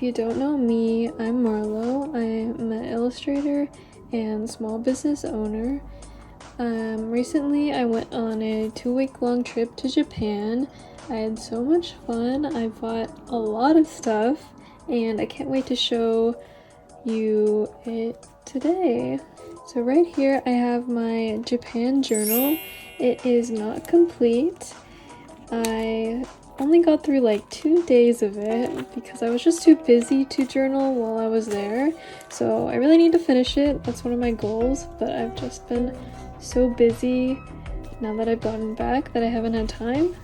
you don't know me, I'm Marlo. I'm an illustrator and small business owner. Recently I went on a 2-week-long trip to Japan. I had so much fun. I bought a lot of stuff and I can't wait to show you it today. So right here I have my Japan journal. It is not complete. I only got through like 2 days of it because I was just too busy to journal while I was there. So I really need to finish it. That's one of my goals, but I've just been so busy now that I've gotten back that I haven't had time.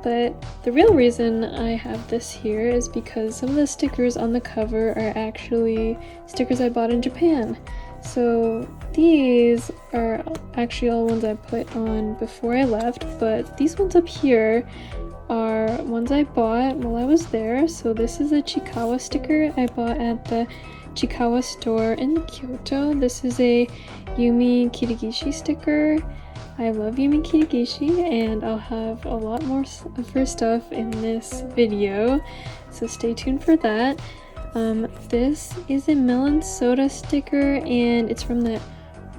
But the real reason I have this here is because some of the stickers on the cover are actually stickers I bought in Japan. So these are actually all ones I put on before I left, but these ones up here are ones I bought while I was there. So this is a Chikawa sticker I bought at the Chikawa store in Kyoto. This is a Yumi Kirigishi sticker. I love Yumi Kirigishi, and I'll have a lot more of her stuff in this video, so stay tuned for that. This is a melon soda sticker, and it's from that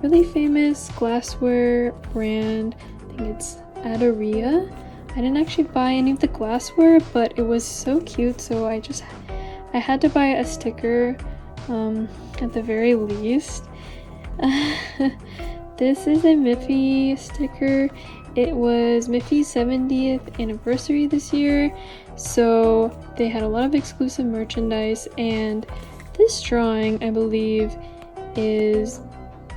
really famous glassware brand. I think it's Adoria. I didn't actually buy any of the glassware, but it was so cute, so I had to buy a sticker at the very least. This is a Miffy sticker. It was Miffy's 70th anniversary this year, so they had a lot of exclusive merchandise, and this drawing, I believe, is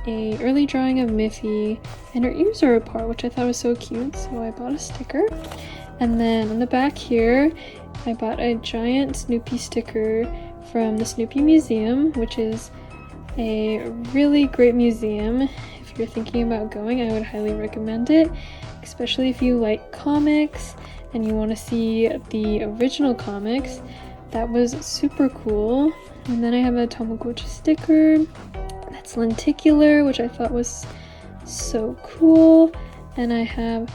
a early drawing of Miffy, and her ears are apart, which I thought was so cute, so I bought a sticker. And then on the back here, I bought a giant Snoopy sticker from the Snoopy Museum, which is a really great museum. If you're thinking about going, I would highly recommend it, especially if you like comics and you want to see the original comics. That was super cool. And then I have a Tamagotchi sticker that's lenticular, which I thought was so cool. And I have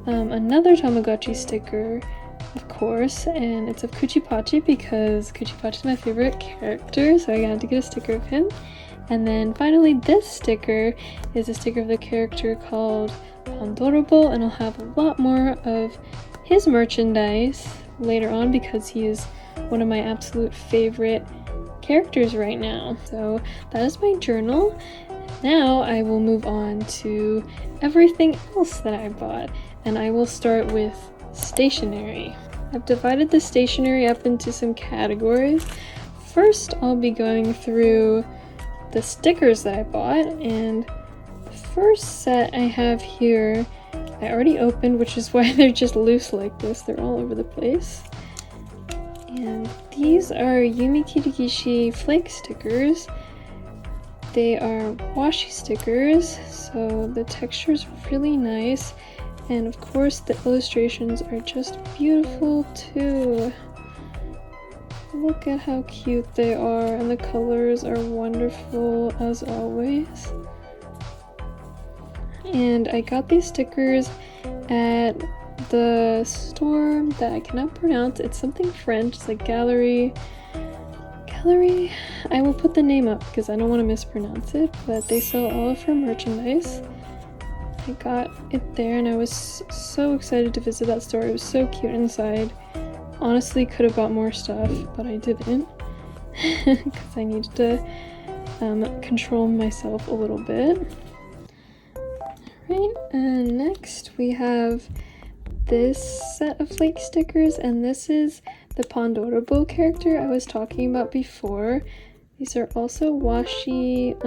another Tamagotchi sticker, of course, and it's of Kuchipachi because Kuchipachi is my favorite character, so I had to get a sticker of him. And then finally, this sticker is a sticker of the character called Pandorobo, and I'll have a lot more of his merchandise later on because he is one of my absolute favorite characters right now. So that is my journal. Now I will move on to everything else that I bought, and I will start with stationery. I've divided the stationery up into some categories. First, I'll be going through the stickers that I bought, and the first set I have here I already opened, which is why they're just loose like this. They're all over the place. And these are Yumi Kirigishi flake stickers. They are washi stickers, so the texture is really nice, and of course the illustrations are just beautiful too. Look at how cute they are, and the colors are wonderful as always. And I got these stickers at the store that I cannot pronounce. It's something French. It's like galerie. I will put the name up because I don't want to mispronounce it, but they sell all of her merchandise. I got it there, and I was so excited to visit that store. It was so cute inside. Honestly, could have bought more stuff, but I didn't because I needed to control myself a little bit. Alright, and next we have this set of flake stickers, and this is the Pandorobo character I was talking about before. These are also washi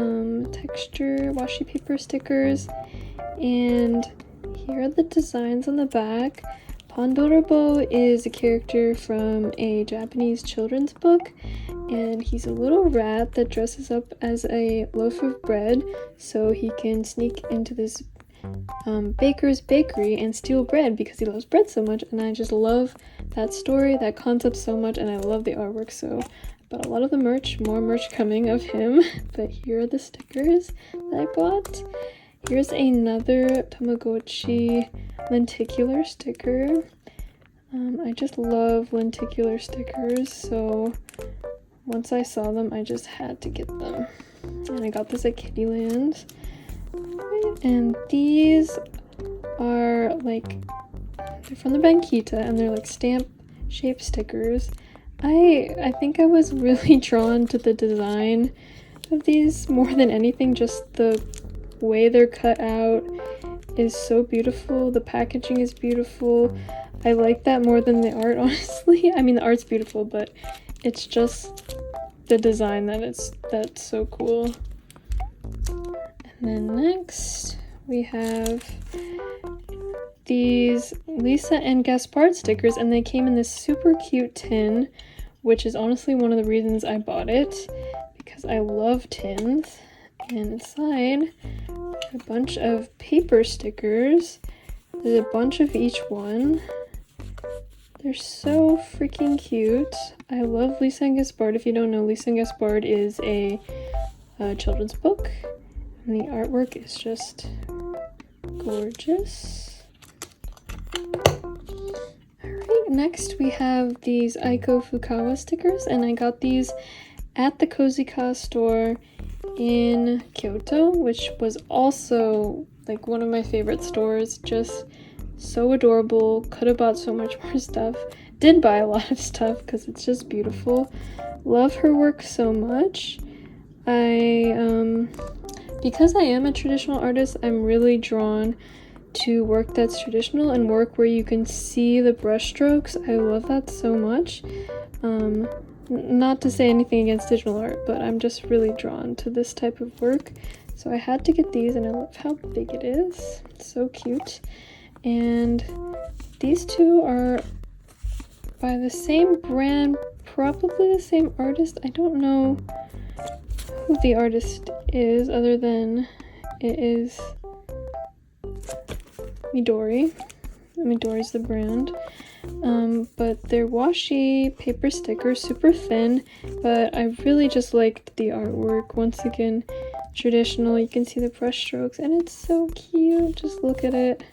texture, washi paper stickers, and here are the designs on the back. Pandorobo is a character from a Japanese children's book, and he's a little rat that dresses up as a loaf of bread so he can sneak into this baker's bakery and steal bread because he loves bread so much. And I just love that story, that concept so much, and I love the artwork, so I bought a lot of the merch, more merch coming of him. But here are the stickers that I bought. Here's another Tamagotchi lenticular sticker. I just love lenticular stickers, so once I saw them, I just had to get them. And I got this at Kittyland. And these are like, they're from the Bankita, and they're like stamp shaped stickers. I think I was really drawn to the design of these more than anything. Just the way they're cut out is so beautiful. The packaging is beautiful. I like that more than the art, honestly. I mean, the art's beautiful, but it's just the design that's so cool. And then next we have these Lisa and Gaspard stickers, and they came in this super cute tin, which is honestly one of the reasons I bought it, because I love tins. And inside, a bunch of paper stickers. There's a bunch of each one. They're so freaking cute. I love Lisa and Gaspard. If you don't know, Lisa and Gaspard is a children's book, and the artwork is just gorgeous. Alright, next we have these Aiko Fukawa stickers, and I got these at the Kozyca store in Kyoto, which was also like one of my favorite stores. Just so adorable. Could have bought so much more stuff. Did buy a lot of stuff because it's just beautiful. Love her work so much. Because I am a traditional artist, I'm really drawn to work that's traditional and work where you can see the brush strokes. I love that so much. Not to say anything against digital art, but I'm just really drawn to this type of work. So I had to get these, and I love how big it is. It's so cute. And these two are by the same brand, probably the same artist. I don't know who the artist is, other than it is Midori. Midori's the brand. But they're washi paper stickers, super thin, but I really just liked the artwork. Once again, traditional. You can see the brush strokes, and it's so cute. Just look at it.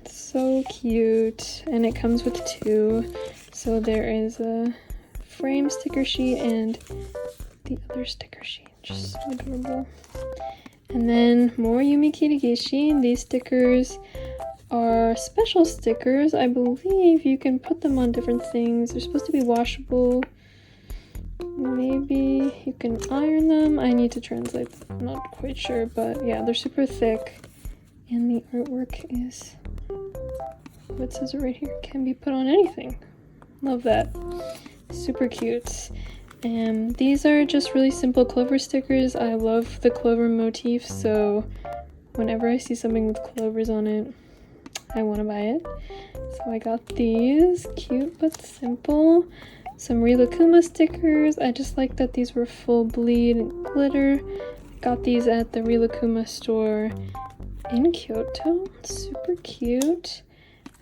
It's so cute. And it comes with two. So there is a frame sticker sheet and the other sticker sheet. Just so adorable. And then more Yumi Kirigishi. These stickers are special stickers. I believe you can put them on different things. They're supposed to be washable. Maybe you can iron them. I need to translate them. I'm not quite sure, but yeah, they're super thick. And the artwork is, what says it right here? Can be put on anything. Love that. Super cute. And these are just really simple clover stickers. I love the clover motif, so whenever I see something with clovers on it, I want to buy it. So I got these, cute but simple. Some Rilakuma stickers. I just like that these were full bleed and glitter. Got these at the Rilakuma store in Kyoto. Super cute.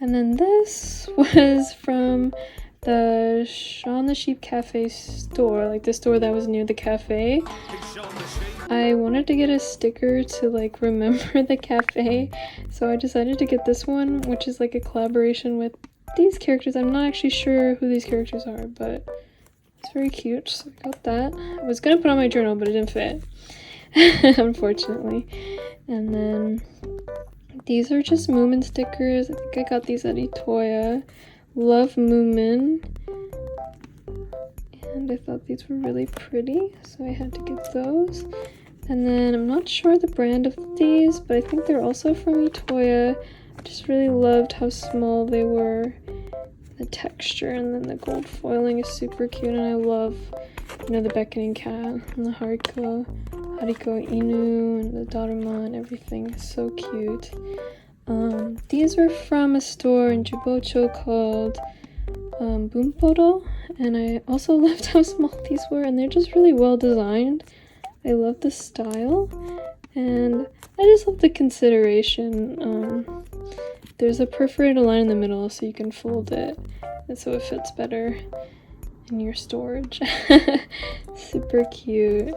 And then this was from the Shaun the Sheep Cafe store, like the store that was near the cafe. I wanted to get a sticker to like remember the cafe, so I decided to get this one, which is like a collaboration with these characters. I'm not actually sure who these characters are, but it's very cute, so I got that. I was gonna put on my journal, but it didn't fit, unfortunately. And then these are just Moomin stickers. I think I got these at Itoya. Love Moomin. And I thought these were really pretty, so I had to get those. And then I'm not sure the brand of these, but I think they're also from Itoya. I just really loved how small they were. The texture, and then the gold foiling is super cute, and I love, you know, the beckoning cat and the Hariko Inu and the Daruma and everything. It's so cute. These were from a store in Jubocho called Bumpodo, and I also loved how small these were, and they're just really well designed. I love the style, and I just love the consideration. There's a perforated line in the middle so you can fold it, and so it fits better in your storage. Super cute.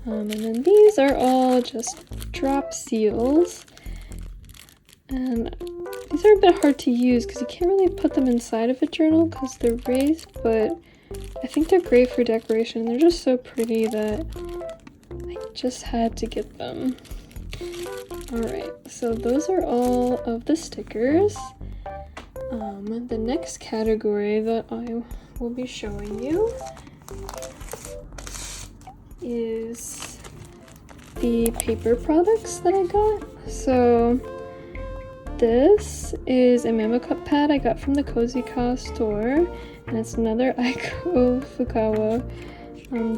And then these are all just drop seals. And these are a bit hard to use because you can't really put them inside of a journal because they're raised, but I think they're great for decoration. They're just so pretty that I just had to get them. Alright, so those are all of the stickers. The next category that I will be showing you is the paper products that I got. So this is a memo cup pad I got from the Kozyca store, and it's another Aiko Fukawa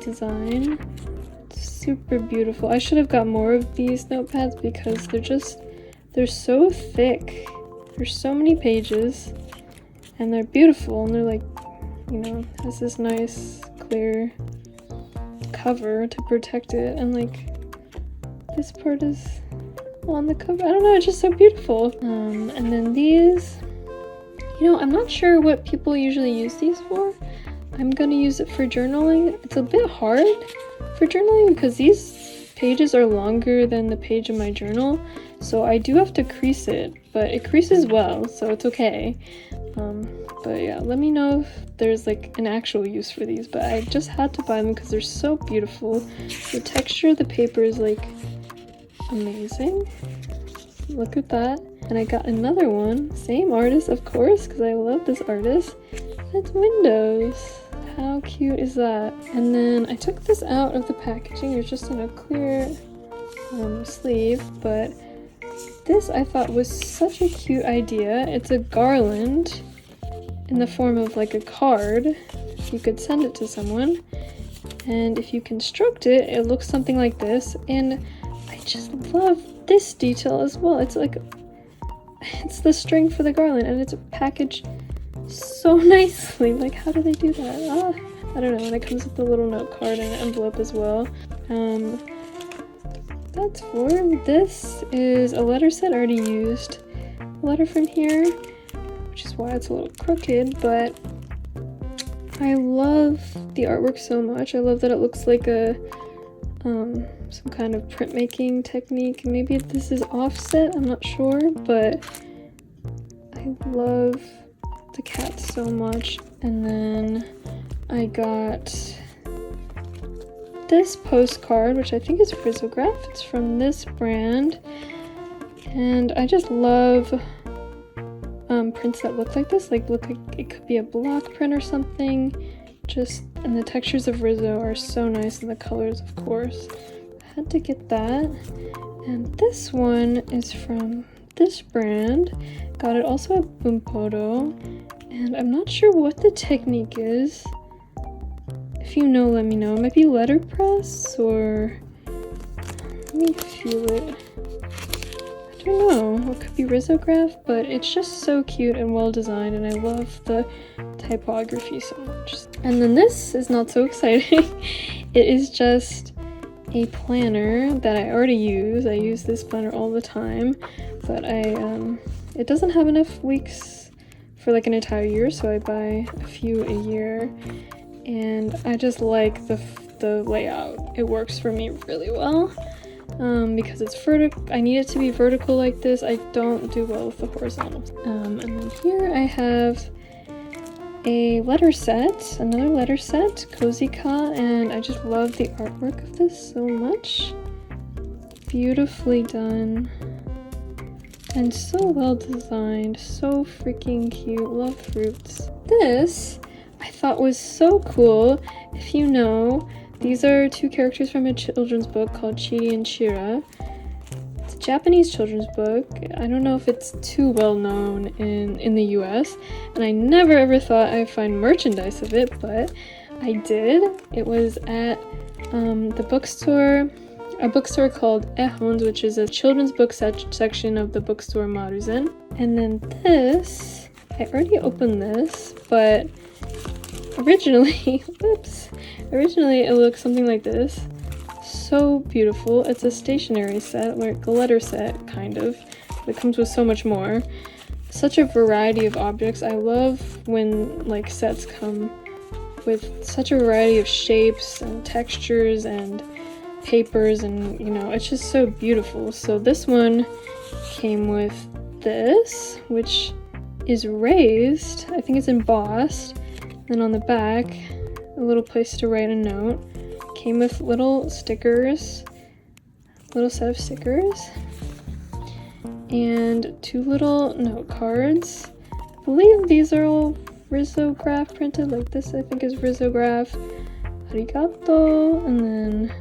design. It's super beautiful. I should have got more of these notepads because they're so thick. There's so many pages, and they're beautiful, and they're like, you know, has this nice clear cover to protect it, and like this part is on the cover. I don't know, it's just so beautiful. And then these, you know, I'm not sure what people usually use these for. I'm gonna use it for journaling. It's a bit hard for journaling because these pages are longer than the page in my journal, so I do have to crease it, but it creases well, so it's okay. But yeah, let me know if there's like an actual use for these, but I just had to buy them because they're so beautiful. The texture of the paper is like amazing. Look at that. And I got another one, same artist of course, because I love this artist. It's windows. How cute is that? And then I took this out of the packaging. It's just in a clear sleeve, but this I thought was such a cute idea. It's a garland in the form of like a card. You could send it to someone, and if you construct it, it looks something like this. And I just love this detail as well. It's like, it's the string for the garland, and it's packaged so nicely. Like, how do they do that? I don't know. And it comes with a little note card and an envelope as well. That's for this is a letter set I already used. A letter from here, which is why it's a little crooked, but I love the artwork so much. I love that it looks like a some kind of printmaking technique. Maybe this is offset, I'm not sure, but I love the cat so much. And then I got this postcard, which I think is risograph. It's from this brand, and I just love prints that look like this, look like it could be a block print or something. And the textures of Rizzo are so nice, and the colors, of course. I had to get that. And this one is from this brand. Got it also at Bumpodo, and I'm not sure what the technique is. If you know, let me know. It might be letterpress, or let me feel it. I don't know. It could be risograph, but it's just so cute and well designed, and I love the typography so much. And then this is not so exciting. It is just a planner that I already use. I use this planner all the time, but it doesn't have enough weeks for like an entire year, so I buy a few a year. And I just like the layout. It works for me really well because it's vertical. I need it to be vertical like this. I don't do well with the horizontal. And then here I have a letter set, another letter set, Kozyca, and I just love the artwork of this so much. Beautifully done and so well designed, so freaking cute. Love fruits. This I thought was so cool. If you know, these are two characters from a children's book called Chiri and Chira. It's a Japanese children's book. I don't know if it's too well known in the US, and I never ever thought I'd find merchandise of it, but I did. It was at the bookstore, a bookstore called Ehons, which is a children's book section of the bookstore Maruzen. And then this, I already opened this, but originally it looked something like this. So beautiful. It's a stationery set, like a letter set kind of, but it comes with so much more. Such a variety of objects. I love when like sets come with such a variety of shapes and textures and papers, and you know, it's just so beautiful. So this one came with this, which is raised. I think it's embossed. Then on the back a little place to write a note. Came with little stickers, little set of stickers, and 2 little note cards. I believe these are all risograph printed, like this I think is risograph. Arigato, and then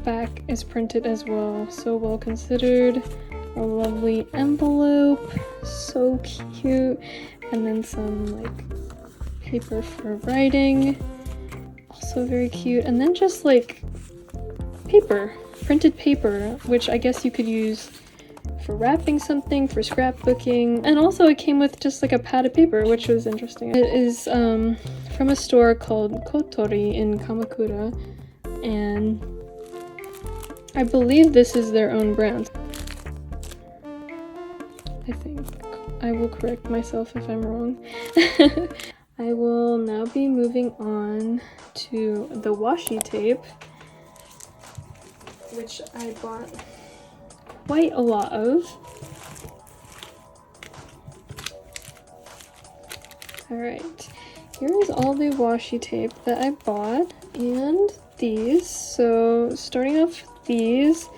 back is printed as well. So well considered. A lovely envelope, so cute, and then some like paper for writing, also very cute, and then just like paper, printed paper, which I guess you could use for wrapping something, for scrapbooking, and also it came with just like a pad of paper, which was interesting. It is from a store called Kotori in Kamakura, and I believe this is their own brand. I think. I will correct myself if I'm wrong. I will now be moving on to the washi tape, which I bought quite a lot of. Alright, here is all the washi tape that I bought, and these. So starting off with these,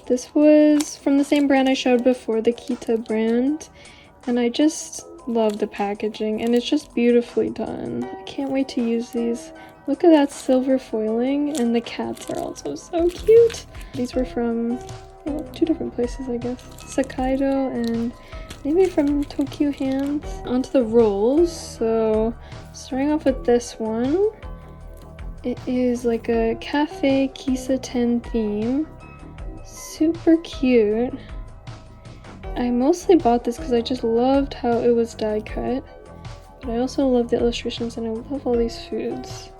this was from the same brand I showed before, the Kita brand, and I just love the packaging, and it's just beautifully done. I can't wait to use these. Look at that silver foiling, and the cats are also so cute. These were from 2 different places, I guess. Sakaido and maybe from Tokyo Hands. Onto the rolls. So starting off with this one, it is like a cafe Kisa-ten theme. Super cute. I mostly bought this because I just loved how it was die cut, but I also love the illustrations, and I love all these foods.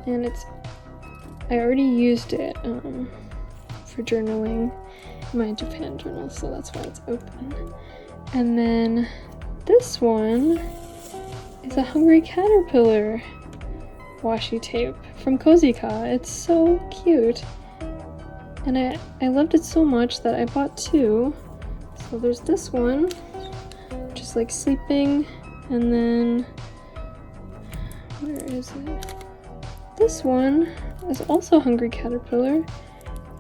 And I already used it for journaling in my Japan journal, so that's why it's open. And then this one is a hungry caterpillar washi tape from Kozyca. It's so cute. And I loved it so much that I bought 2. So there's this one, just like sleeping, and then, where is it? This one is also hungry caterpillar,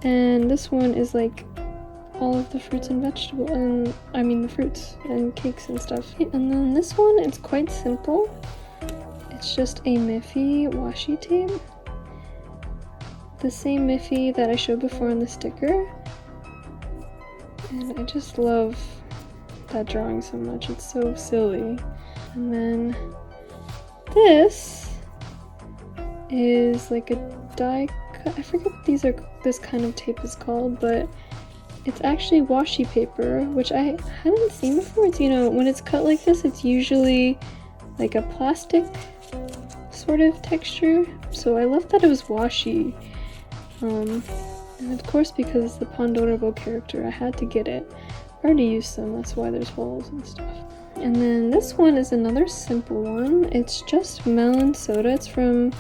and this one is like all of the fruits and vegetables, and I mean the fruits and cakes and stuff. And then this one, it's quite simple. It's just a Miffy washi tape. The same Miffy that I showed before on the sticker. And I just love that drawing so much. It's so silly. And then this is like a die cut. I forget what this kind of tape is called, but it's actually washi paper, which I hadn't seen before. It's, you know, when it's cut like this, it's usually like a plastic sort of texture. So I love that it was washi. And of course, because it's the Pandorable character, I had to get it. I already used some, that's why there's holes and stuff. And then this one is another simple one. It's just melon soda. It's from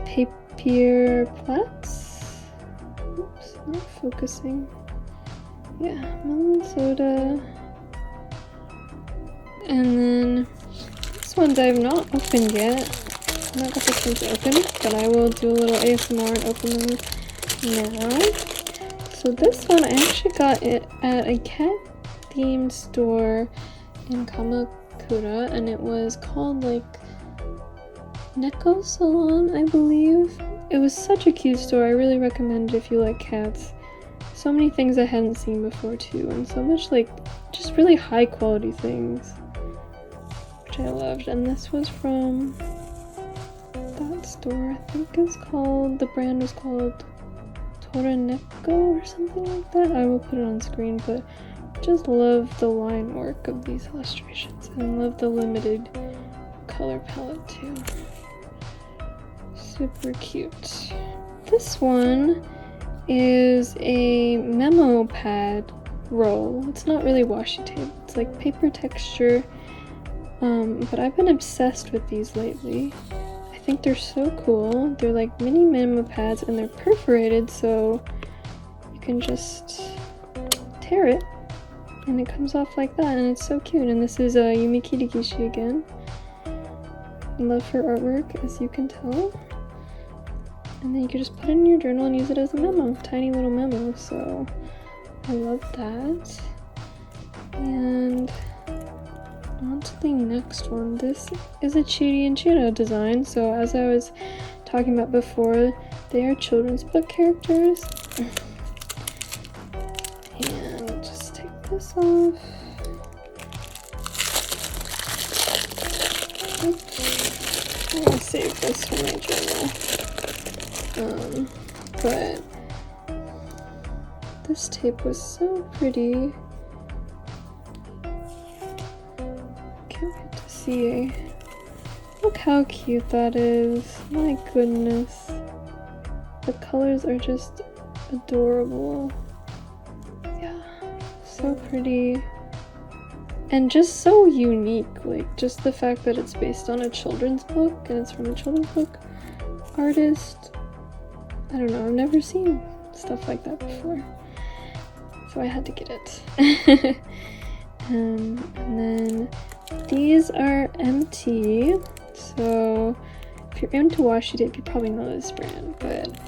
Papier Platz. Oops, not focusing. Yeah, melon soda. And then this one I have not opened yet. I've not got this one to open, but I will do a little ASMR and open them now. So this one, I actually got it at a cat themed store in Kamakura, and it was called like Neco Salon, I believe. It was such a cute store. I really recommend it if you like cats. So many things I hadn't seen before too, and so much like just really high quality things, which I loved. And this was from that store. I think the brand was called Neco or something like that. I will put it on screen, but just love the line work of these illustrations, and love the limited color palette too. Super cute. This one is a memo pad roll. It's not really washi tape, it's like paper texture, but I've been obsessed with these lately. I think they're so cool. They're like mini memo pads, and they're perforated, so you can just tear it and it comes off like that, and it's so cute. And this is a Yumi Kirigishi again. Love her artwork, as you can tell. And then you can just put it in your journal and use it as a memo, tiny little memo. So I love that. And on to the next one. This is a Chiri and Chiro design. So as I was talking about before, they are children's book characters. And just take this off. Oops. I'm gonna save this for my journal. But this tape was so pretty. Can't wait to see. Look how cute that is. My goodness. The colors are just adorable. Yeah, so pretty. And just so unique. Like, just the fact that it's based on a children's book and it's from a children's book artist. I don't know, I've never seen stuff like that before. So I had to get it. And then these are MT. So if you're into washi tape, you probably know this brand, but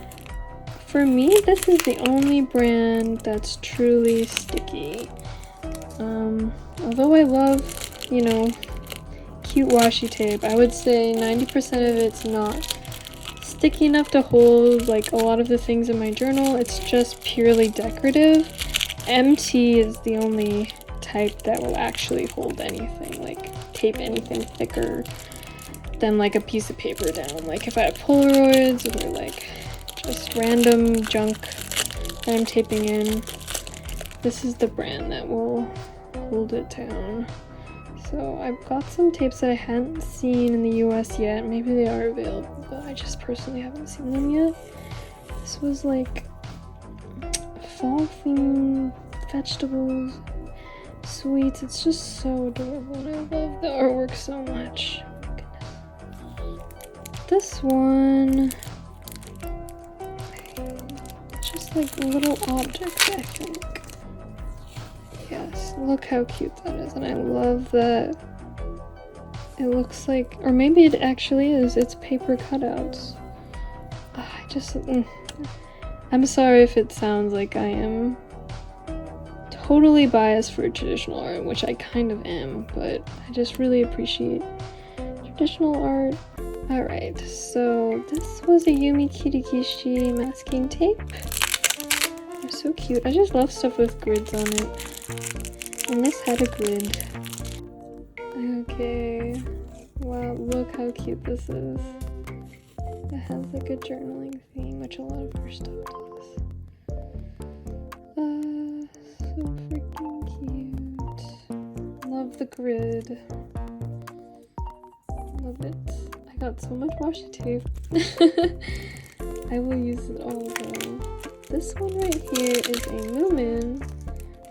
for me, this is the only brand that's truly sticky. Although I love, you know, cute washi tape, I would say 90% of it's not sticky enough to hold like a lot of the things in my journal. It's just purely decorative. MT is the only type that will actually hold anything, like tape anything thicker than like a piece of paper down. Like if I have Polaroids or like just random junk that I'm taping in, this is the brand that will hold it down. So I've got some tapes that I hadn't seen in the US yet. Maybe they are available, but I just personally haven't seen them yet. This was like fall themed vegetables, sweets. It's just so adorable and I love the artwork so much. This one, it's just like little objects, I think. Yes, look how cute that is, and I love that it looks like, or maybe it actually is, it's paper cutouts. I'm sorry if it sounds like I am totally biased for traditional art, which I kind of am, but I just really appreciate traditional art. Alright, so this was a Yumi Kirikishi masking tape. They're so cute. I just love stuff with grids on it. And this had a grid. Okay. Wow, look how cute this is. It has like a journaling theme, which a lot of her stuff does. So freaking cute. Love the grid. Love it. I got so much washi tape. I will use it all though. This one right here is a Moomin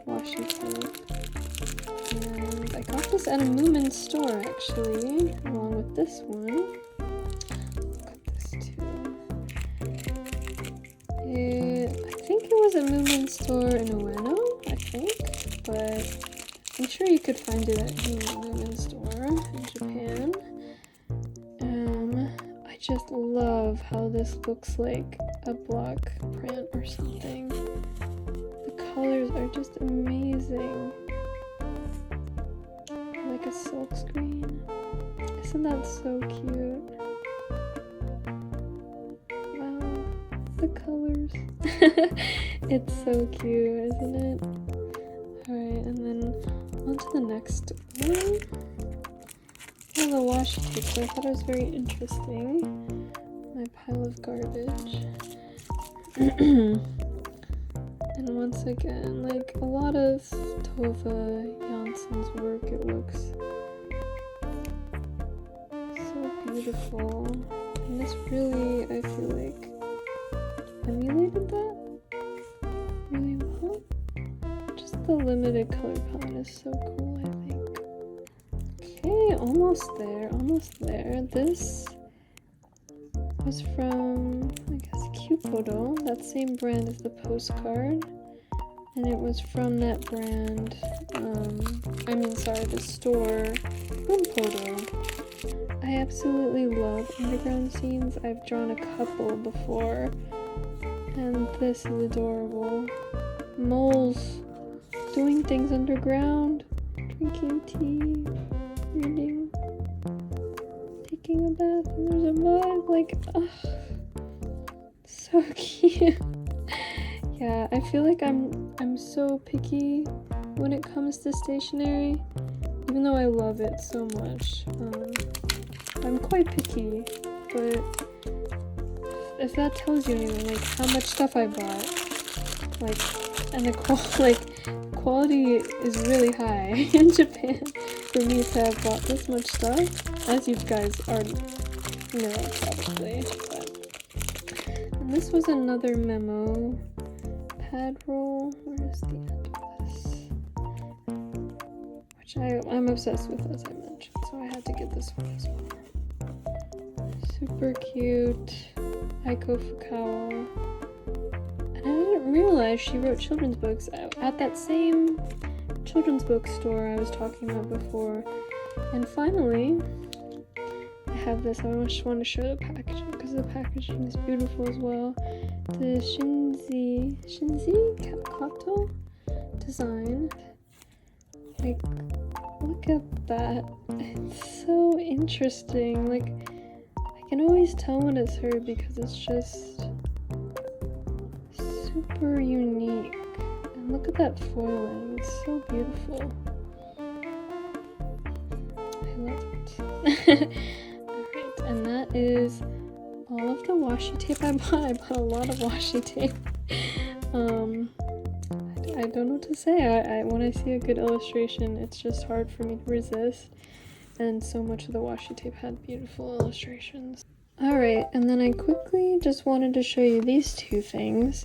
washi tape. And I got this at a Moomin store actually, along with this one. Got this too. I think it was a Moomin store in Ueno, I think, but I'm sure you could find it at any Moomin store in Japan. I just love how this looks like a block print or something. The colors are just amazing. Like a silk screen. Isn't that so cute? Wow, the colors. It's so cute, isn't it? Alright, and then on to the next one. Oh, the washi tape, so I thought it was very interesting. My pile of garbage. And once again, like a lot of Tova Janssen's work, it looks so beautiful. And this really, I feel like, emulated that really well. Just the limited color palette is so cool, I think. Okay, almost there, almost there. This was from, I guess, Bumpodo, that same brand as the postcard. and it was from that brand, the store, Bumpodo. I absolutely love underground scenes. I've drawn a couple before, and this is adorable. Moles doing things underground, drinking tea, reading, taking a bath, and there's a mug, like, ugh, so cute. Yeah, I feel like I'm so picky when it comes to stationery, even though I love it so much. I'm quite picky, but if that tells you anything, like how much stuff I bought, like, and the quality is really high in Japan for me to have bought this much stuff, as you guys already know probably. And this was another memo pad roll. Where's the end of this? Which I'm obsessed with, as I mentioned, so I had to get this one as well. Super cute. Aiko Fukawa. And I didn't realize she wrote children's books at that same children's book store I was talking about before. And finally, I have this. I just want to show the packaging because the packaging is beautiful as well. The Shinzi Kato design. Like, look at that. It's so interesting. Like, I can always tell when it's her because it's just super unique. And look at that foiling. It's so beautiful. I love it. Alright, and that is all of the washi tape I bought. I bought a lot of washi tape. I don't know what to say. When I see a good illustration, it's just hard for me to resist. And so much of the washi tape had beautiful illustrations. Alright, and then I quickly just wanted to show you these two things.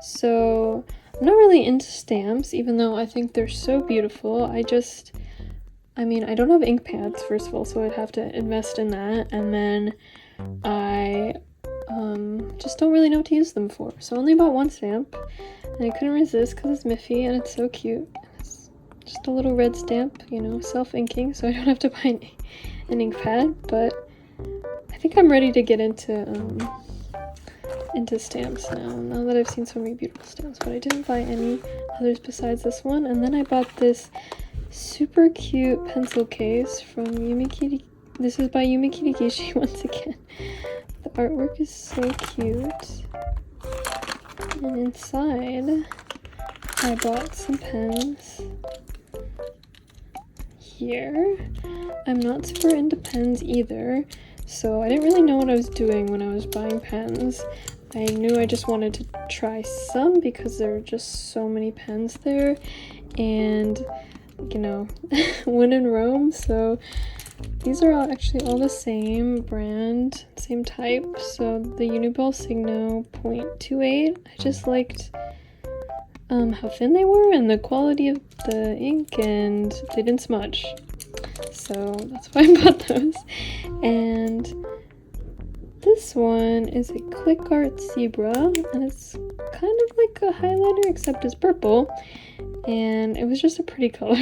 So, I'm not really into stamps, even though I think they're so beautiful. I don't have ink pads, first of all, so I'd have to invest in that. And then I just don't really know what to use them for. So I only bought one stamp, and I couldn't resist because it's Miffy and it's so cute. It's just a little red stamp, you know, self-inking, so I don't have to buy an ink pad. But I think I'm ready to get into stamps now that I've seen so many beautiful stamps. But I didn't buy any others besides this one. And then I bought this super cute pencil case from Yumi. This is by Yumi Kirigishi once again. The artwork is so cute. And inside, I bought some pens. Here. I'm not super into pens either, so I didn't really know what I was doing when I was buying pens. I knew I just wanted to try some because there are just so many pens there, and you know, when in Rome, so these are actually all the same brand, same type. So the Uniball Signo 0.28, I just liked how thin they were and the quality of the ink, and they didn't smudge. So that's why I bought those. And this one is a Click Art Zebra, and it's kind of like a highlighter except it's purple, and it was just a pretty color.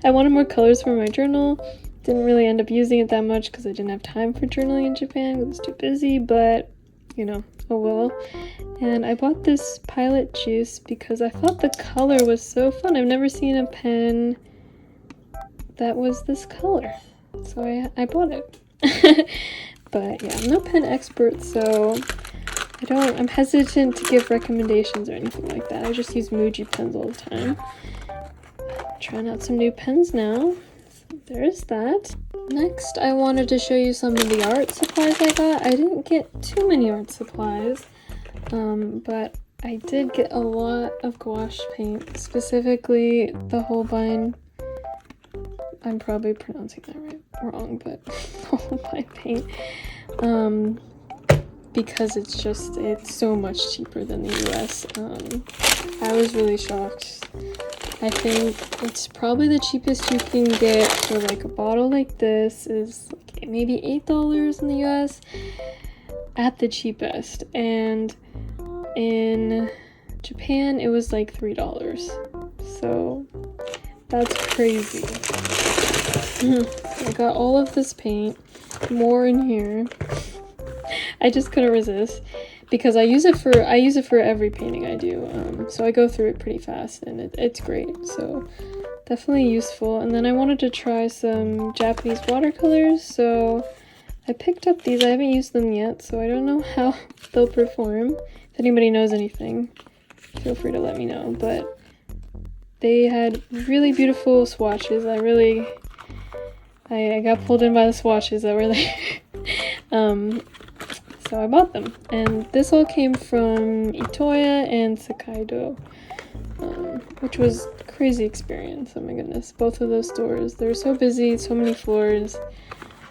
I wanted more colors for my journal. Didn't really end up using it that much because I didn't have time for journaling in Japan because I was too busy, but you know, oh well. And I bought this Pilot Juice because I thought the color was so fun. I've never seen a pen that was this color, so I bought it. But yeah, I'm no pen expert, so I'm hesitant to give recommendations or anything like that. I just use Muji pens all the time. Trying out some new pens now. There's that. Next, I wanted to show you some of the art supplies I got. I didn't get too many art supplies, but I did get a lot of gouache paint, specifically the Holbein. I'm probably pronouncing that wrong, but Holbein paint. Because it's so much cheaper than the US. I was really shocked. I think it's probably the cheapest you can get for like a bottle like this is like maybe $8 in the US at the cheapest. And in Japan it was like $3. So that's crazy. I got all of this paint, more in here. I just couldn't resist because I use it for every painting I do. So I go through it pretty fast and it's great. So definitely useful. And then I wanted to try some Japanese watercolors, so I picked up these. I haven't used them yet, so I don't know how they'll perform. If anybody knows anything, feel free to let me know. But they had really beautiful swatches. I got pulled in by the swatches that were there. So I bought them. And this all came from Itoya and Sakaido, which was a crazy experience. Oh my goodness, both of those stores. They were so busy, so many floors.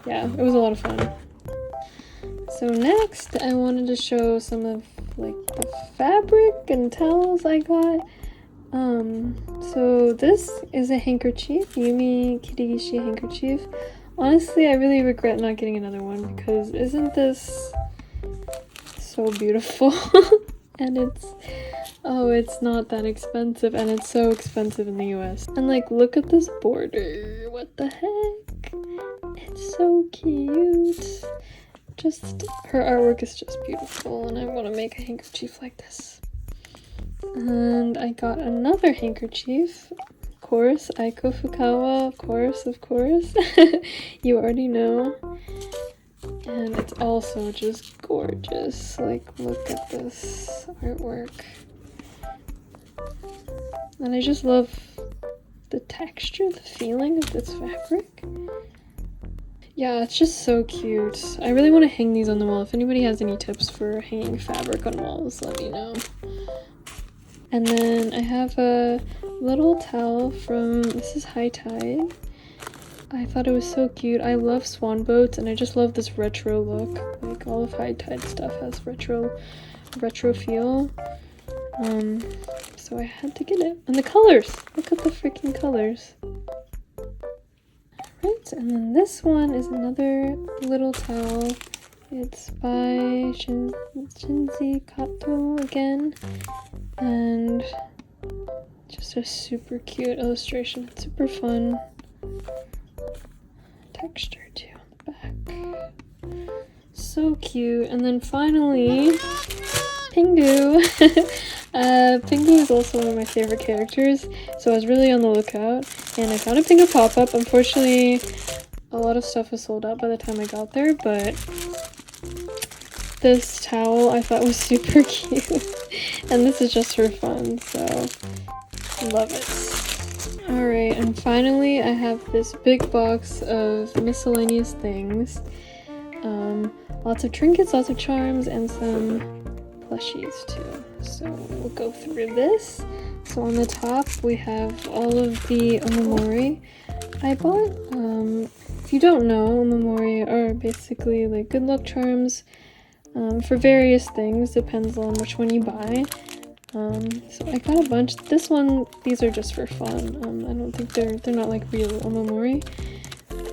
Yeah, it was a lot of fun. So next, I wanted to show some of like the fabric and towels I got. So this is a handkerchief, Yumi Kirigishi handkerchief. Honestly, I really regret not getting another one because isn't this so beautiful? And it's not that expensive, and it's so expensive in the US. And like, look at this border. What the heck? It's so cute. Just, her artwork is just beautiful, and I want to make a handkerchief like this. And I got another handkerchief. Of course, Aiko Fukawa, of course. You already know. And it's also just gorgeous. Like, look at this artwork. And I just love the texture, the feeling of this fabric. Yeah, it's just so cute. I really want to hang these on the wall. If anybody has any tips for hanging fabric on walls, let me know. And then I have a little towel from, this is High Tide. I thought it was so cute. I love swan boats, and I just love this retro look. Like, all of High Tide stuff has retro feel. So I had to get it. And the colors! Look at the freaking colors. Alright, and then this one is another little towel. It's by Shinzi Kato again. And just a super cute illustration. It's super fun. Texture too on the back. So cute. And then finally, Pingu. Pingu is also one of my favorite characters, so I was really on the lookout, and I found a Pingu pop-up. Unfortunately, a lot of stuff was sold out by the time I got there, but this towel I thought was super cute, and this is just for fun, so love it. Alright, and finally I have this big box of miscellaneous things. Lots of trinkets, lots of charms, and some plushies too. So we'll go through this. So on the top we have all of the omamori I bought. If you don't know, omamori are basically like good luck charms for various things, depends on which one you buy. So I got a bunch. These are just for fun. I don't think they're not like real omamori.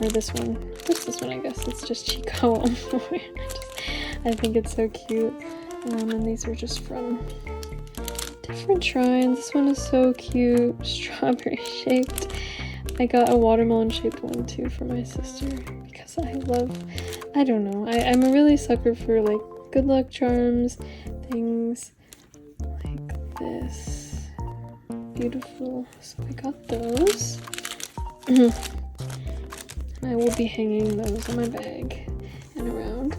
Or this one. What's this one? I guess it's just Chikawa omamori. I think it's so cute. And these are just from different shrines. This one is so cute, strawberry shaped. I got a watermelon shaped one too for my sister because I don't know, I'm a really sucker for like good luck charms, things like this. Beautiful. So I got those. And I will be hanging those on my bag and around.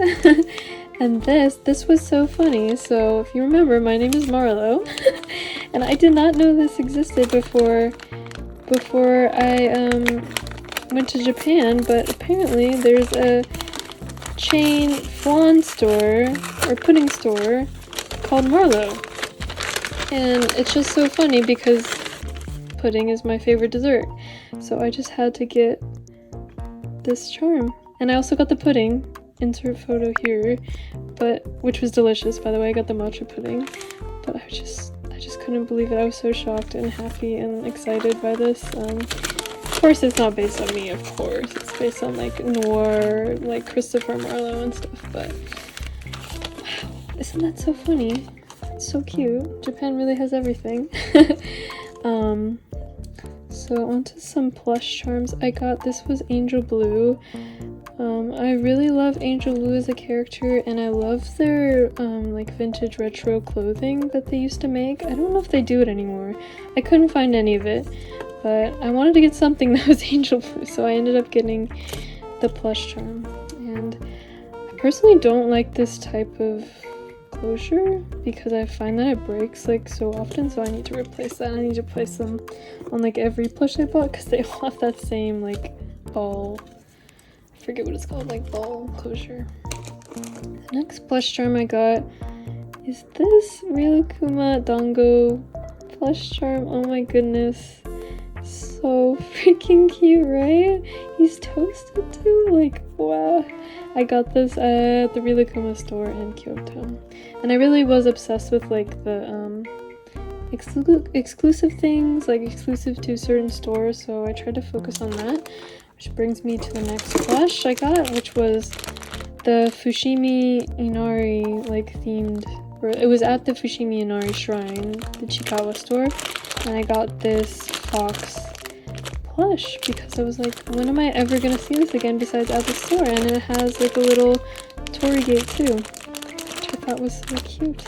And this was so funny. So if you remember, my name is Marlo, and I did not know this existed before I went to Japan, but apparently there's a chain flan store or pudding store called Marlo. And it's just so funny because pudding is my favorite dessert. So I just had to get this charm. And I also got the pudding. Insert photo here, which was delicious, by the way. I got the matcha pudding, but I just couldn't believe it. I was so shocked and happy and excited by this. Of course, it's not based on me. Of course, it's based on like noir, like Christopher Marlowe and stuff. But wow, isn't that so funny? It's so cute. Japan really has everything. So onto some plush charms. I got, this was Angel Blue. I really love Angel Blue as a character, and I love their like vintage retro clothing that they used to make. I don't know if they do it anymore. I couldn't find any of it, but I wanted to get something that was Angel Blue, so I ended up getting the plush charm. And I personally don't like this type of closure because I find that it breaks like so often, so I need to replace that. I need to place them on like every plush I bought because they all have that same like ball, I forget what it's called, like ball closure. The next plush charm I got is this Rilakuma Dango plush charm. Oh my goodness, so freaking cute, right? He's toasted too, like wow. I got this at the Rilakuma store in Kyoto, and I really was obsessed with like the exclusive things, like exclusive to certain stores, so I tried to focus on that, which brings me to the next plush I got, which was the Fushimi Inari like themed, or it was at the Fushimi Inari shrine, the Chikawa store, and I got this fox plush because I was like, when am I ever gonna see this again besides at the store? And it has like a little torii gate too, which I thought was so cute.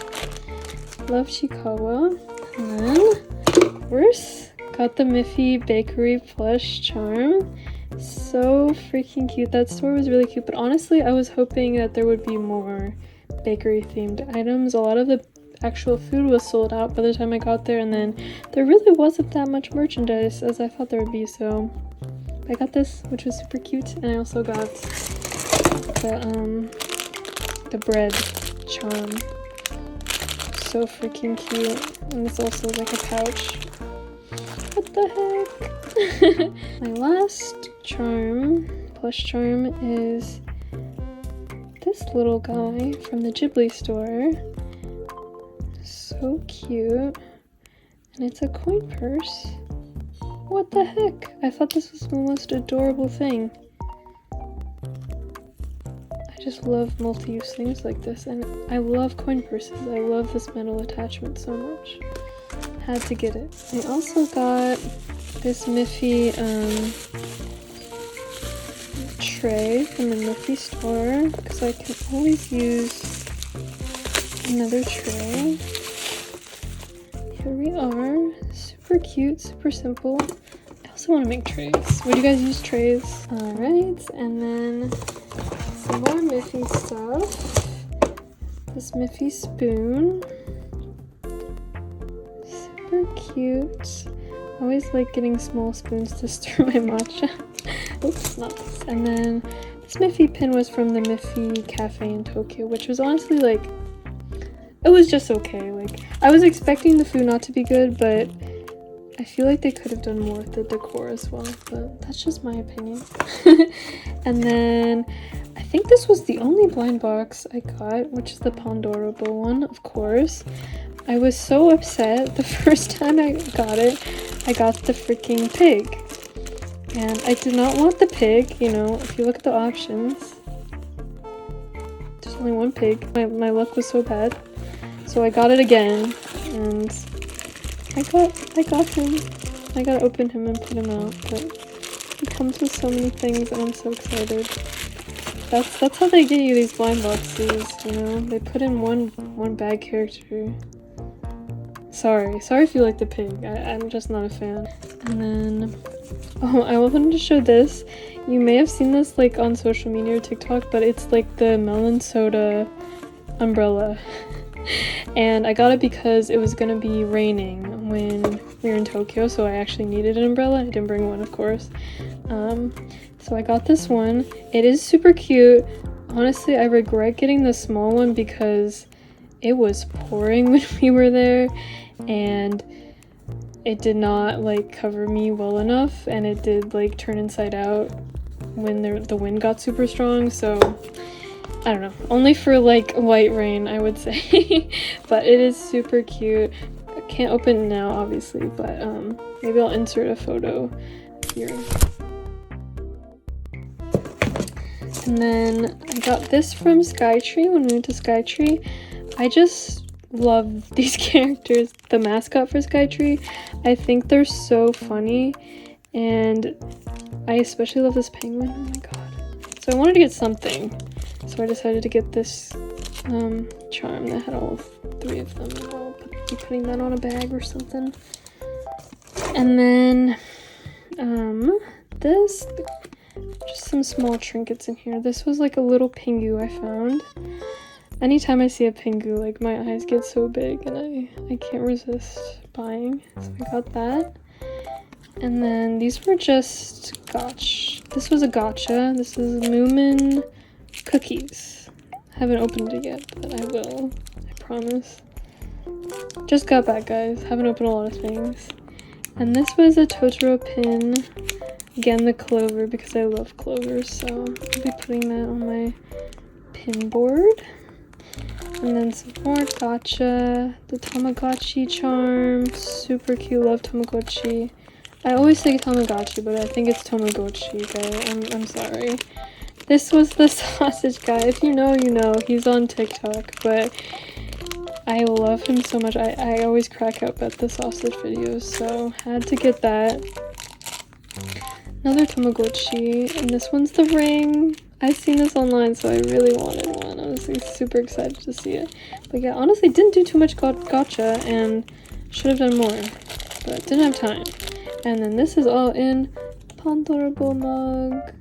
Love Chikawa. And then, of course, got the Miffy Bakery plush charm. So freaking cute. That store was really cute, but honestly, I was hoping that there would be more bakery themed items. A lot of the actual food was sold out by the time I got there, and then there really wasn't that much merchandise as I thought there would be, so I got this, which was super cute. And I also got the bread charm. So freaking cute. And this also is like a pouch. What the heck? My last charm, plush charm, is this little guy from the Ghibli store. So cute. And it's a coin purse. What the heck? I thought this was the most adorable thing. I just love multi-use things like this, and I love coin purses. I love this metal attachment so much. Had to get it. I also got this Miffy tray from the Miffy store because I can always use another tray. Here we are. Super cute, super simple. I also want to make trays. Would you guys use trays? Alright, and then some more Miffy stuff. This Miffy spoon. Super cute. I always like getting small spoons to stir my matcha. Oops, not this. And then this Miffy pin was from the Miffy Cafe in Tokyo, which was honestly like, it was just okay. Like, I was expecting the food not to be good, but I feel like they could have done more with the decor as well, but that's just my opinion. And then I think this was the only blind box I got, which is the Pandorable one, of course. I was so upset the first time I got it. I got the freaking pig. And I did not want the pig, you know, if you look at the options. There's only one pig. My luck was so bad. So I got it again, and I got him. I gotta open him and put him out, but he comes with so many things and I'm so excited. That's how they get you these blind boxes, you know? They put in one bad character. Sorry if you like the pig. I'm just not a fan. And then, oh, I wanted to show this. You may have seen this like on social media or TikTok, but it's like the melon soda umbrella. And I got it because it was gonna be raining when we were in Tokyo, so I actually needed an umbrella. I didn't bring one, of course. So I got this one. It is super cute. Honestly, I regret getting the small one because it was pouring when we were there, and it did not like cover me well enough, and it did like turn inside out when the wind got super strong, so I don't know, only for like light rain, I would say. But it is super cute. I can't open it now, obviously, but maybe I'll insert a photo here. And then I got this from Skytree when we went to Skytree. I just love these characters. The mascot for Skytree, I think they're so funny, and I especially love this penguin. Oh my god. So I wanted to get something, so I decided to get this charm that had all 3 of them. I'll be putting that on a bag or something. And then this, just some small trinkets in here. This was like a little pingu I found. Anytime I see a pingu, like my eyes get so big and I can't resist buying. So I got that. And then these were just gotcha. This was a gotcha. This is Moomin cookies. I haven't opened it yet, but I will. I promise. Just got back, guys. Haven't opened a lot of things. And this was a Totoro pin. Again, the clover, because I love clovers, so I'll be putting that on my pin board. And then some more gotcha. The Tamagotchi charm. Super cute. Love Tamagotchi. I always say Tamagotchi, but I think it's Tamagotchi, okay? I'm sorry. This was the sausage guy. If you know, you know. He's on TikTok, but I love him so much. I always crack up at the sausage videos, so had to get that. Another Tamagotchi, and this one's the ring. I've seen this online, so I really wanted one. I was like, super excited to see it. But yeah, honestly, didn't do too much gotcha, and should have done more, but didn't have time. And then this is all in Pandorable mug.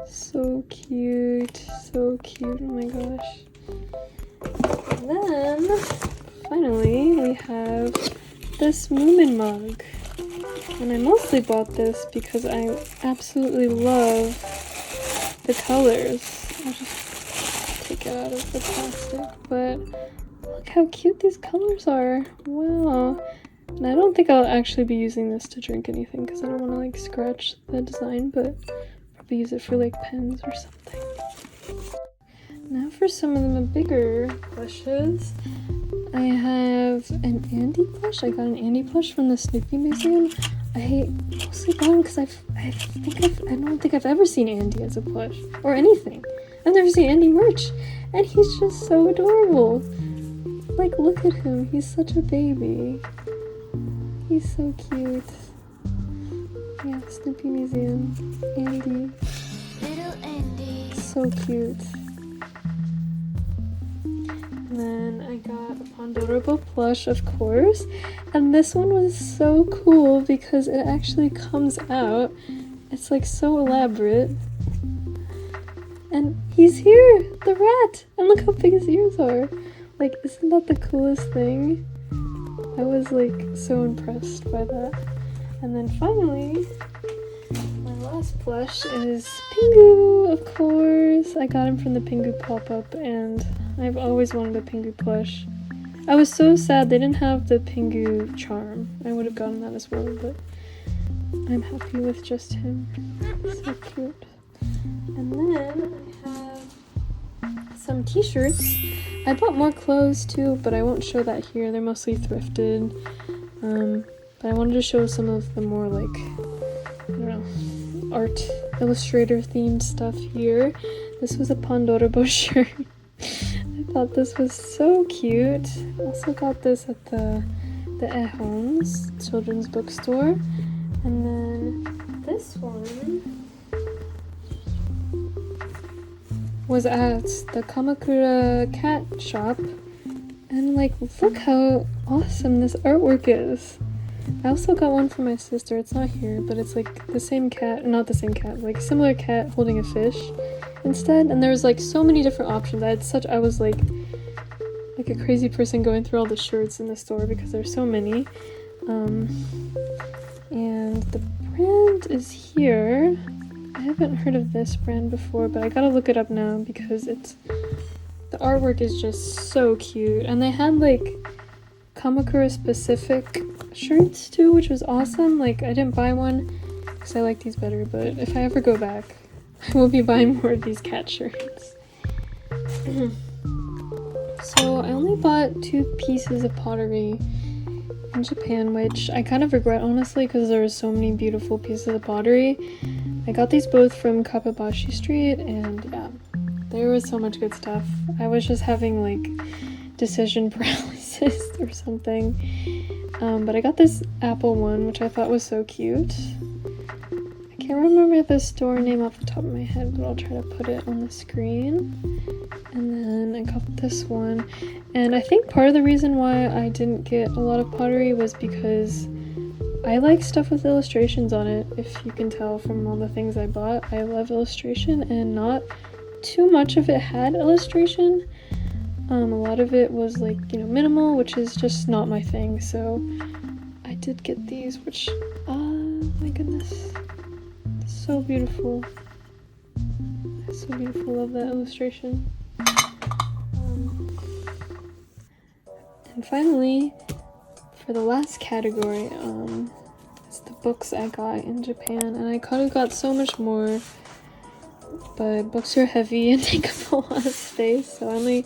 So cute, so cute. Oh my gosh. And then finally we have this Moomin mug. And I mostly bought this because I absolutely love the colors. I'll just take it out of the plastic, but look how cute these colors are. Wow. And I don't think I'll actually be using this to drink anything because I don't want to like scratch the design, but probably use it for like pens or something. Now for some of the bigger plushes. I have an Andy plush. I got an Andy plush from the Snoopy Museum. I mostly bought him because I don't think I've ever seen Andy as a plush or anything. I've never seen Andy merch, and he's just so adorable. Like, look at him. He's such a baby. He's so cute. Yeah, Snoopy Museum. Andy. Little Andy. So cute. And then I got a Pandorable plush, of course. And this one was so cool because it actually comes out. It's like so elaborate. And he's here! The rat! And look how big his ears are. Like, isn't that the coolest thing? I was like so impressed by that. And then finally, my last plush is Pingu, of course. I got him from the Pingu pop-up and I've always wanted a Pingu plush. I was so sad they didn't have the Pingu charm. I would have gotten that as well, but I'm happy with just him. So cute. And then I have some t-shirts. I bought more clothes too, but I won't show that here. They're mostly thrifted. But I wanted to show some of the more like, I don't know, art illustrator themed stuff here. This was a Pandorable shirt. I thought this was so cute. Also got this at the ehons children's bookstore. And then this one was at the Kamakura cat shop. And like, look how awesome this artwork is. I also got one for my sister. It's not here, but it's like the same cat, not the same cat, like similar cat holding a fish instead. And there's like so many different options. I was like a crazy person going through all the shirts in the store because there's so many. And the brand is here. I haven't heard of this brand before, but I gotta look it up now because the artwork is just so cute. And they had like Kamakura specific shirts too, which was awesome. Like, I didn't buy one because I like these better, but if I ever go back, I will be buying more of these cat shirts. So I only bought 2 pieces of pottery in Japan, which I kind of regret honestly because there were so many beautiful pieces of pottery. I got these both from Kapabashi Street, and yeah, there was so much good stuff. I was just having like decision paralysis or something. But I got this apple one, which I thought was so cute. I can't remember the store name off the top of my head, but I'll try to put it on the screen. And then I got this one. And I think part of the reason why I didn't get a lot of pottery was because I like stuff with illustrations on it. If you can tell from all the things I bought, I love illustration, and not too much of it had illustration. A lot of it was like, you know, minimal, which is just not my thing. So I did get these, which, my goodness, so beautiful. So beautiful, love that illustration. And finally, for the last category, it's the books I got in Japan, and I could have got so much more, but books are heavy and take up a lot of space, so I only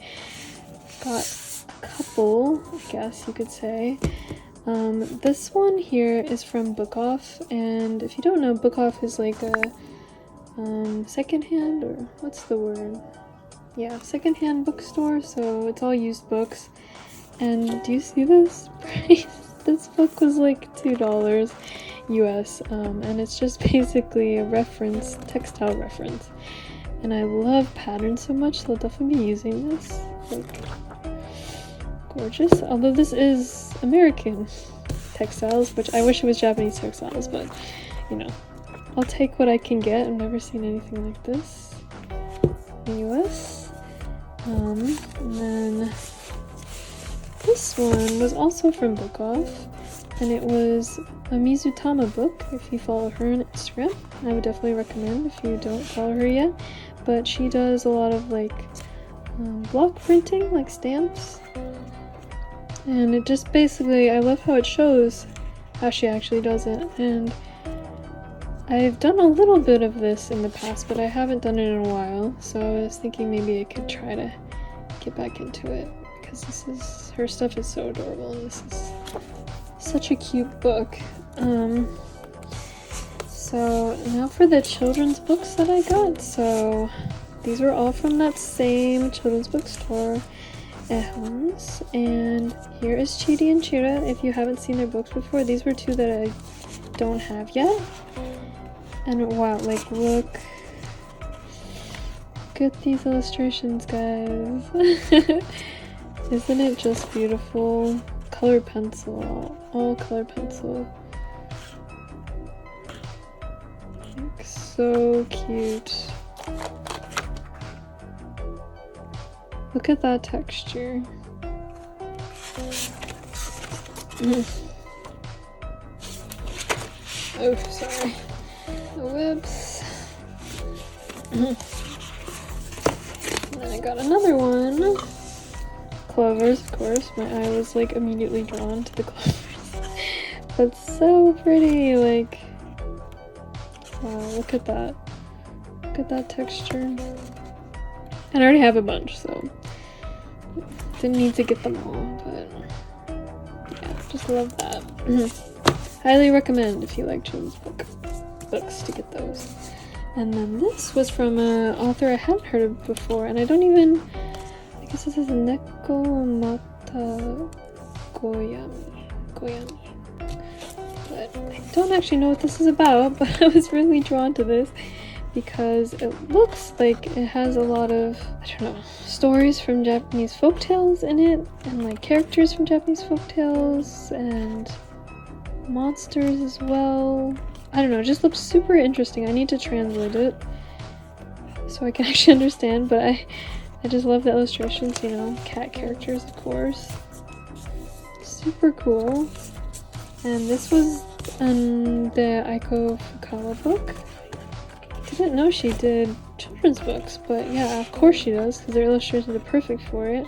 got a couple, I guess you could say. This one here is from Book Off, and if you don't know, Book Off is like a secondhand, or what's the word? Yeah, secondhand bookstore, so it's all used books. And do you see this price? This book was like $2 US, and it's just basically a reference, textile reference. And I love patterns so much, so I'll definitely be using this. Like, gorgeous. Although this is American textiles, which I wish it was Japanese textiles, but you know, I'll take what I can get. I've never seen anything like this in the US. And then this one was also from Book Off, and it was a Mizutama book. If you follow her on Instagram, I would definitely recommend if you don't follow her yet. But she does a lot of like block printing, like stamps. And it just basically, I love how it shows how she actually does it. And I've done a little bit of this in the past, but I haven't done it in a while. So I was thinking maybe I could try to get back into it, because her stuff is so adorable, and this is such a cute book. So now for the children's books that I got. So these were all from that same children's bookstore, ehons, and here is Chidi and Chira. If you haven't seen their books before, these were two that I don't have yet. And wow, like look at these illustrations, guys. Isn't it just beautiful? Color pencil, all color pencil. Like, so cute. Look at that texture. Oh, sorry. Whoops. And then I got another one. Clovers, of course. My eye was like immediately drawn to the clovers. But so pretty, like, wow, look at that. Look at that texture. And I already have a bunch, so didn't need to get them all, but yeah, just love that. Highly recommend if you like children's books to get those. And then this was from an author I hadn't heard of before, and I guess this is Neco Mata Goyami. But I don't actually know what this is about, but I was really drawn to this because it looks like it has a lot of, I don't know, stories from Japanese folktales in it, and like characters from Japanese folktales, and monsters as well. I don't know, it just looks super interesting. I need to translate it so I can actually understand, but I just love the illustrations, you know, cat characters, of course. Super cool. And this was the Aiko Fukawa book. Didn't know she did children's books, but yeah, of course she does, because their illustrations are perfect for it.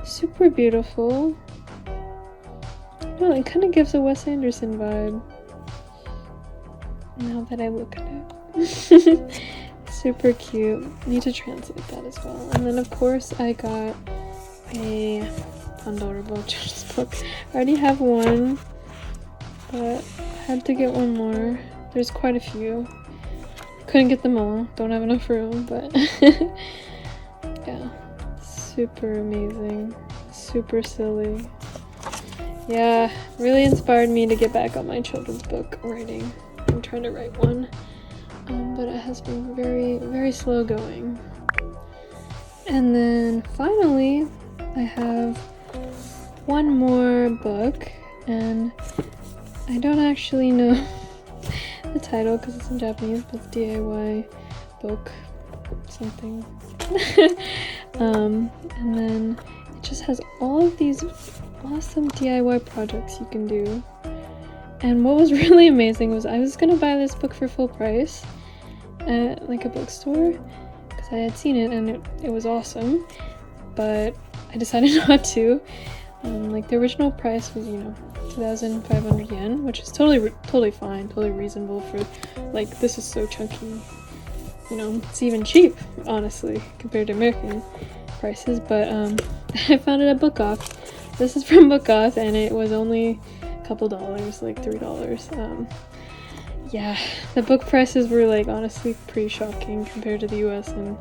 Super beautiful. No, it kind of gives a Wes Anderson vibe, now that I look at it. Super cute. Need to translate that as well. And then of course I got a adorable children's book. I already have one, but I had to get one more. There's quite a few. Couldn't get them all. Don't have enough room, but yeah. Super amazing. super silly. Yeah, really inspired me to get back on my children's book writing. I'm trying to write one, but it has been very, very slow going. And then finally, I have one more book, and I don't actually know the title because it's in Japanese, but it's DIY book something. And then it just has all of these awesome DIY projects you can do. And what was really amazing was I was gonna buy this book for full price at like a bookstore because I had seen it and it was awesome, but I decided not to. Like the original price was 2,500 yen, which is totally fine, totally reasonable for like this is so chunky. It's even cheap, honestly, compared to American prices, but I found it at Book Off. This is from Book Off, and it was only a couple dollars, like $3. Yeah, the book prices were like honestly pretty shocking compared to the US, and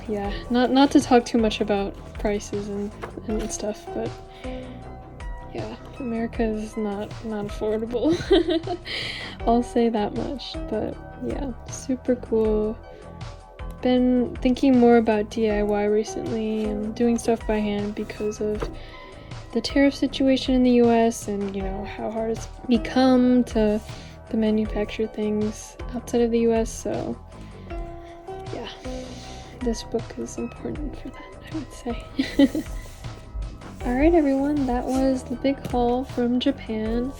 yeah, not to talk too much about prices and stuff, but yeah, America is not affordable. I'll say that much, but yeah, super cool. Been thinking more about DIY recently and doing stuff by hand because of the tariff situation in the US and how hard it's become to manufacture things outside of the US, so yeah, this book is important for that, I would say. Alright everyone, that was the big haul from Japan.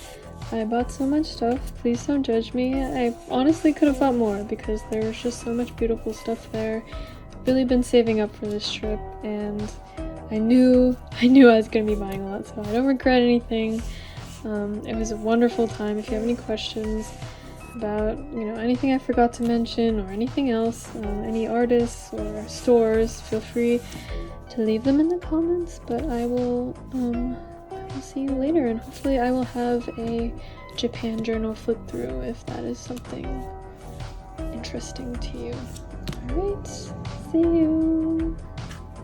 I bought so much stuff, please don't judge me. I honestly could have bought more because there was just so much beautiful stuff there. I've really been saving up for this trip, and I knew I was going to be buying a lot, so I don't regret anything. It was a wonderful time. If you have any questions about anything I forgot to mention or anything else, any artists or stores, feel free to leave them in the comments, but I will see you later, and hopefully I will have a Japan journal flip through if that is something interesting to you. Alright, see you!